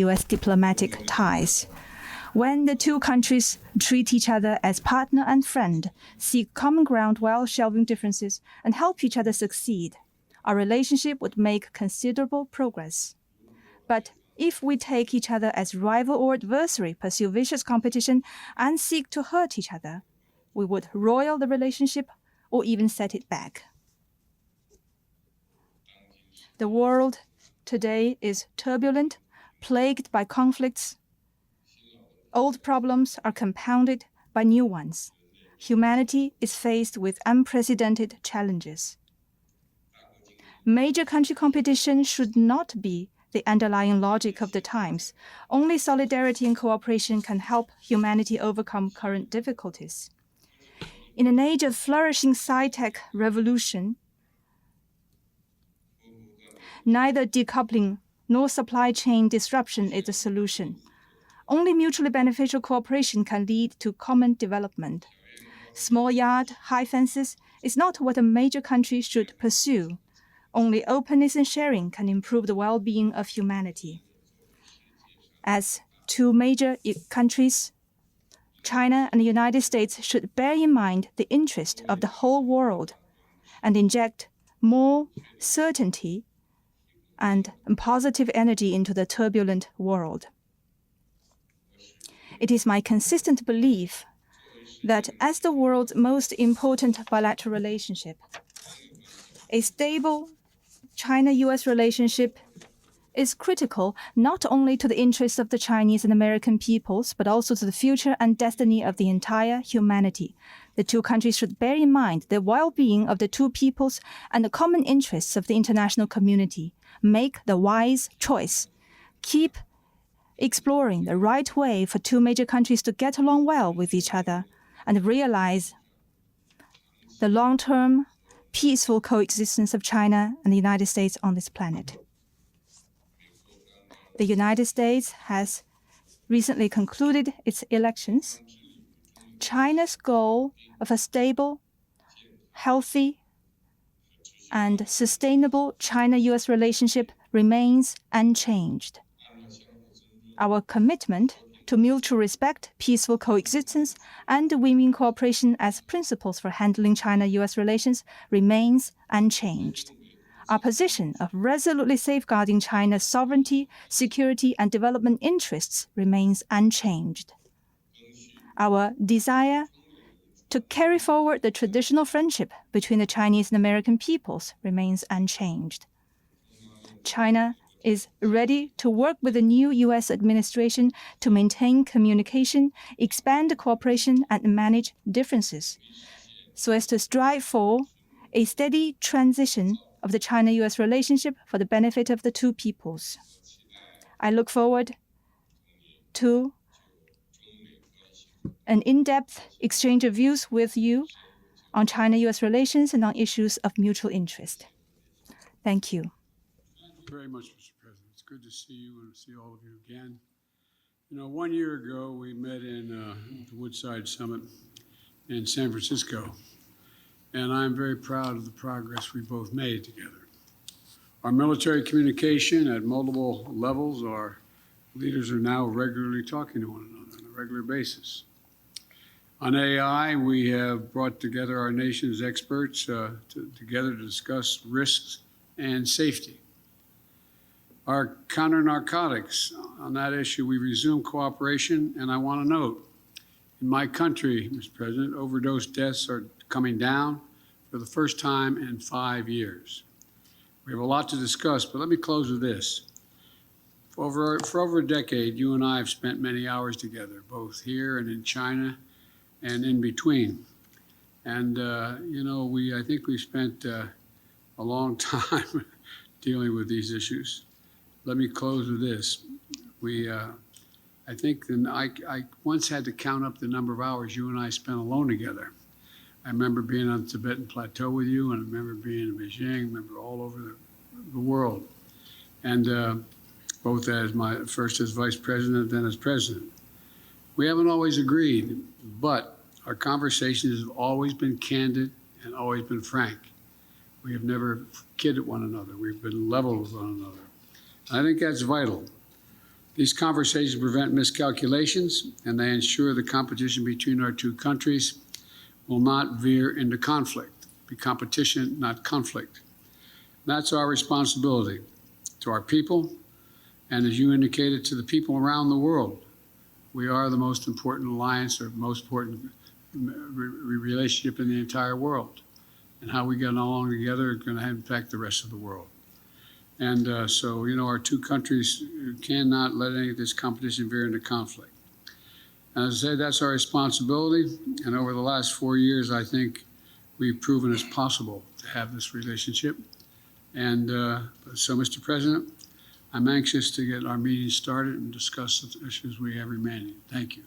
U.S. diplomatic ties. When the two countries treat each other as partner and friend, seek common ground while shelving differences, and help each other succeed, our relationship would make considerable progress. But if we take each other as rival or adversary, pursue vicious competition, and seek to hurt each other, we would roil the relationship or even set it back. The world today is turbulent, plagued by conflicts. Old problems are compounded by new ones. Humanity is faced with unprecedented challenges. Major country competition should not be the underlying logic of the times. Only solidarity and cooperation can help humanity overcome current difficulties. In an age of flourishing sci-tech revolution, neither decoupling nor supply chain disruption is the solution. Only mutually beneficial cooperation can lead to common development. Small yard, high fences is not what a major country should pursue. Only openness and sharing can improve the well-being of humanity. As two major countries, China and the United States should bear in mind the interest of the whole world and inject more certainty and positive energy into the turbulent world. It is my consistent belief that as the world's most important bilateral relationship, a stable China-US relationship is critical not only to the interests of the Chinese and American peoples, but also to the future and destiny of the entire humanity. The two countries should bear in mind the well-being of the two peoples and the common interests of the international community. Make the wise choice. Keep exploring the right way for two major countries to get along well with each other and realize the long-term peaceful coexistence of China and the United States on this planet. The United States has recently concluded its elections. China's goal of a stable, healthy, and sustainable China-US relationship remains unchanged. Our commitment to mutual respect, peaceful coexistence, and win-win cooperation as principles for handling China-US relations remains unchanged. Our position of resolutely safeguarding China's sovereignty, security, and development interests remains unchanged. Our desire to carry forward the traditional friendship between the Chinese and American peoples remains unchanged. China is ready to work with the new U.S. administration to maintain communication, expand cooperation, and manage differences, so as to strive for a steady transition of the China-US relationship for the benefit of the two peoples. I look forward to an in-depth exchange of views with you on China-US relations and on issues of mutual interest. Thank you. Thank you very much, Mr. President. It's good to see you and to see all of you again. You know, 1 year ago, we met in the Woodside Summit in San Francisco, and I'm very proud of the progress we both made together. Our military communication at multiple levels, our leaders are now regularly talking to one another on a regular basis. On AI, we have brought together our nation's experts together to discuss risks and safety. Our counter-narcotics, on that issue, we resumed cooperation, and I want to note, in my country, Mr. President, overdose deaths are coming down for the first time in 5 years. We have a lot to discuss, but let me close with this. For over a decade, you and I have spent many hours together, both here and in China and in between. And, you know, I think we spent a long time dealing with these issues. Let me close with this. I think I once had to count up the number of hours you and I spent alone together. I remember being on the Tibetan Plateau with you, and I remember being in Beijing, I remember all over the world. And both as first as vice president, then as president. We haven't always agreed, but our conversations have always been candid and always been frank. We have never kidded one another. We've been level with one another. I think that's vital. These conversations prevent miscalculations, and they ensure the competition between our two countries will not veer into conflict. Be competition, not conflict. That's our responsibility to our people, and as you indicated, to the people around the world. We are the most important alliance or most important relationship in the entire world. And how we get along together is going to impact the rest of the world. And so, our two countries cannot let any of this competition veer into conflict. And as I say, that's our responsibility. And over the last 4 years, I think we've proven it's possible to have this relationship. And so, Mr. President, I'm anxious to get our meeting started and discuss the issues we have remaining. Thank you.